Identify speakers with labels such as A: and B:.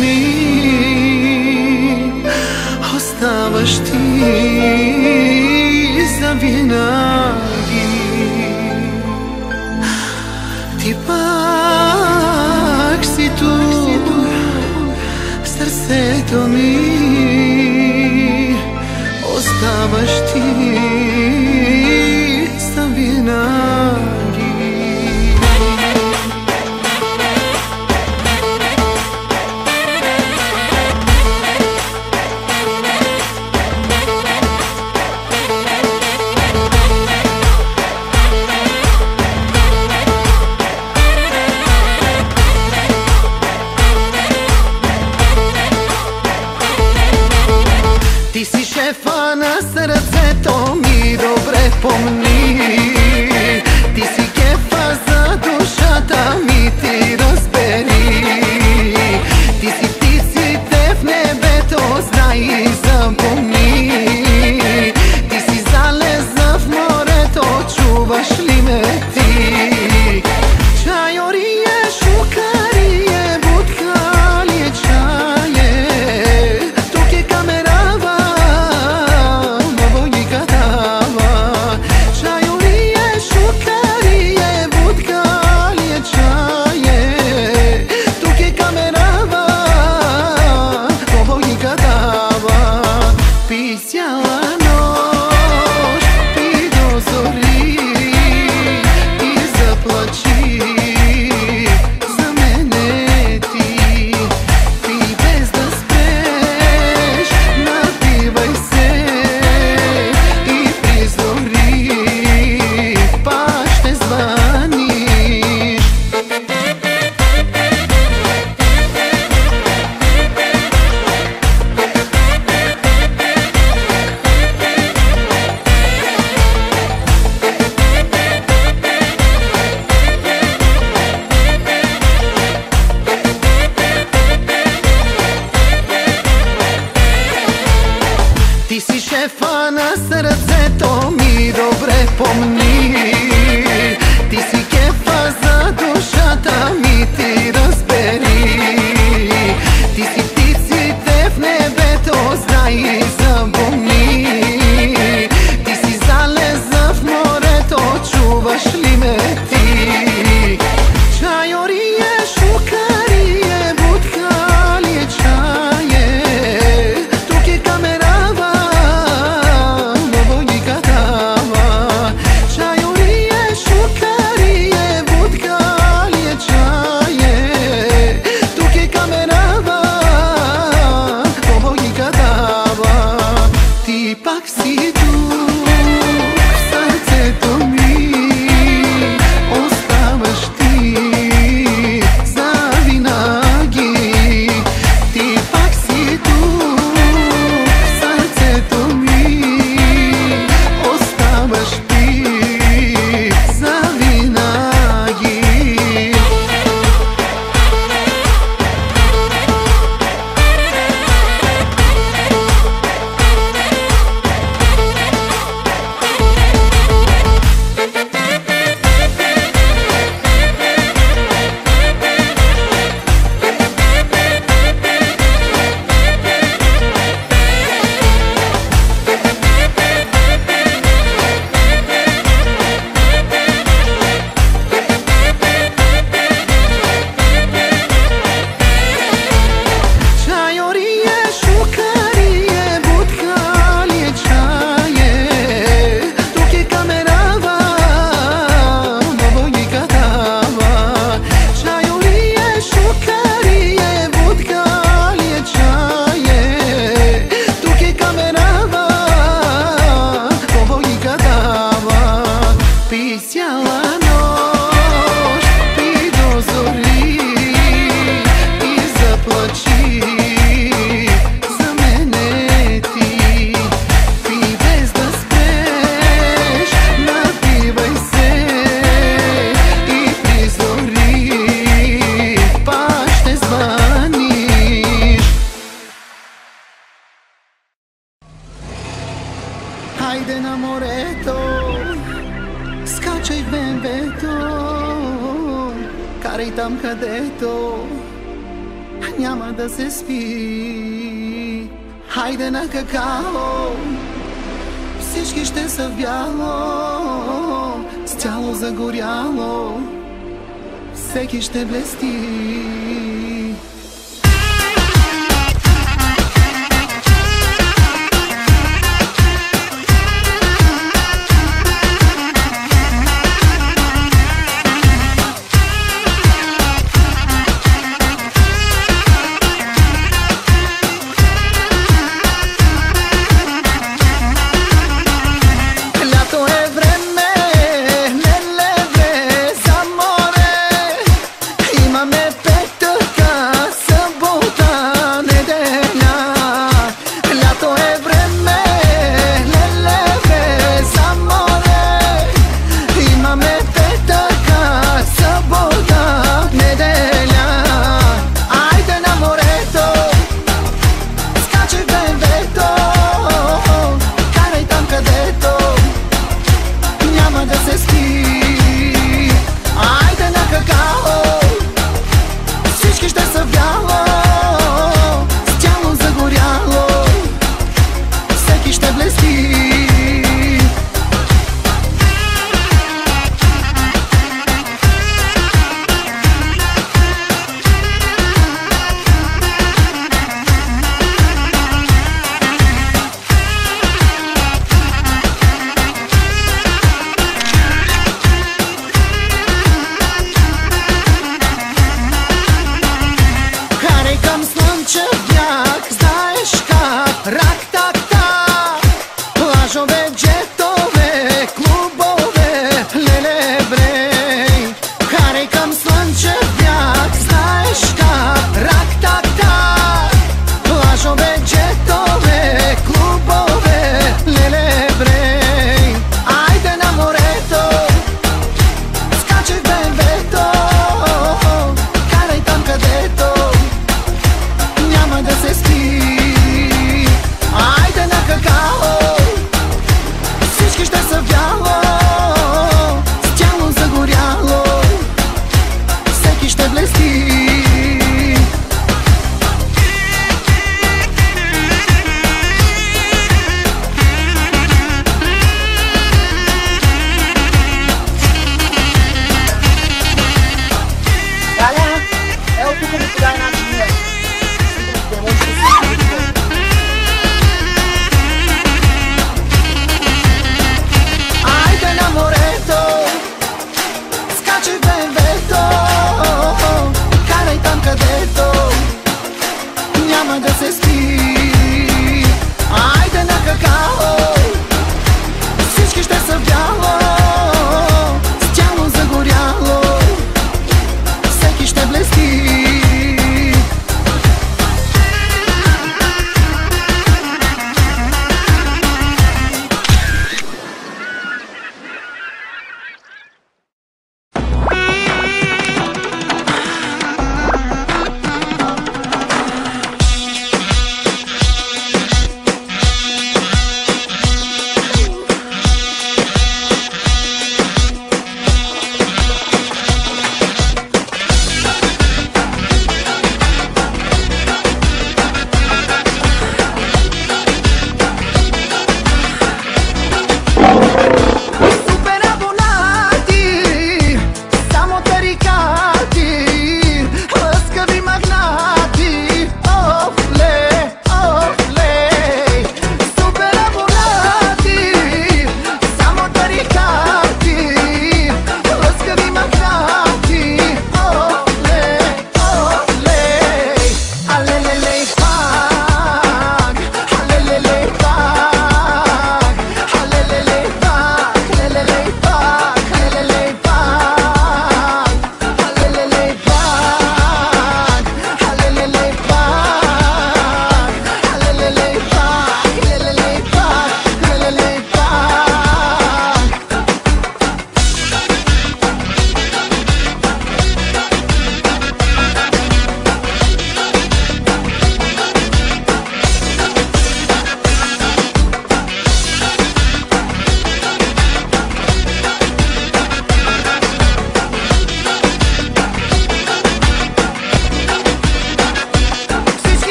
A: mi ostavаш ti завинаги. Ти пак си тук в сърцето ми, оставаш ти завинаги. Ти си шефа на сърцето ми, добре помни. Ти си кефа за душата ми, ти разбери. Ти си птиците в небето, знай и запомни. Ти си залеза в морето, чуваш ли ме ти? Чайорие, шукарие, будкалие, чае. Тук е камерава, мавойника дава. Чайорие, шукарие, будкалие, чае. Тук е камерава, мавойника дава. Пи цяла нощ, пи до зори и заплачи за мене ти. Пи без да спреш, напивай се и при зори пак ще звъниш. Ти си шефа на сърцето ми, добре помни. Ти си кефа за душата ми, ти разбери. Ти си птиците в небето, знай и запомни. Ти си залеза в морето, чуваш ли ме ти? Чайорие, шукарие, будкалие, чае. Тук е камерава, мавойника дава. Чайорие, шукарие, будкалие, чае. Тук е камерава, мавойника дава. Ти пак си тук в сърцето ми, оставаш ти завинаги. Ти пак си тук в сърцето ми, оставаш ти завинаги. Чайорие, шукарие, будкалие, чае. Тук е камерава, мавойника дава. Чайорие, шукарие, будкалие, чае. Тук е камерава, мавойника дава. Пи цяла нощ, пи до зори и заплачи за мене ти. Пи без да спреш, напивай се и при зори пак ще звъниш. Хайде на морето, скачай в БМВ-то, карай там където няма да се спи. Хайде на какао, всички ще са в бяло, с тяло загоряло, всеки ще блести.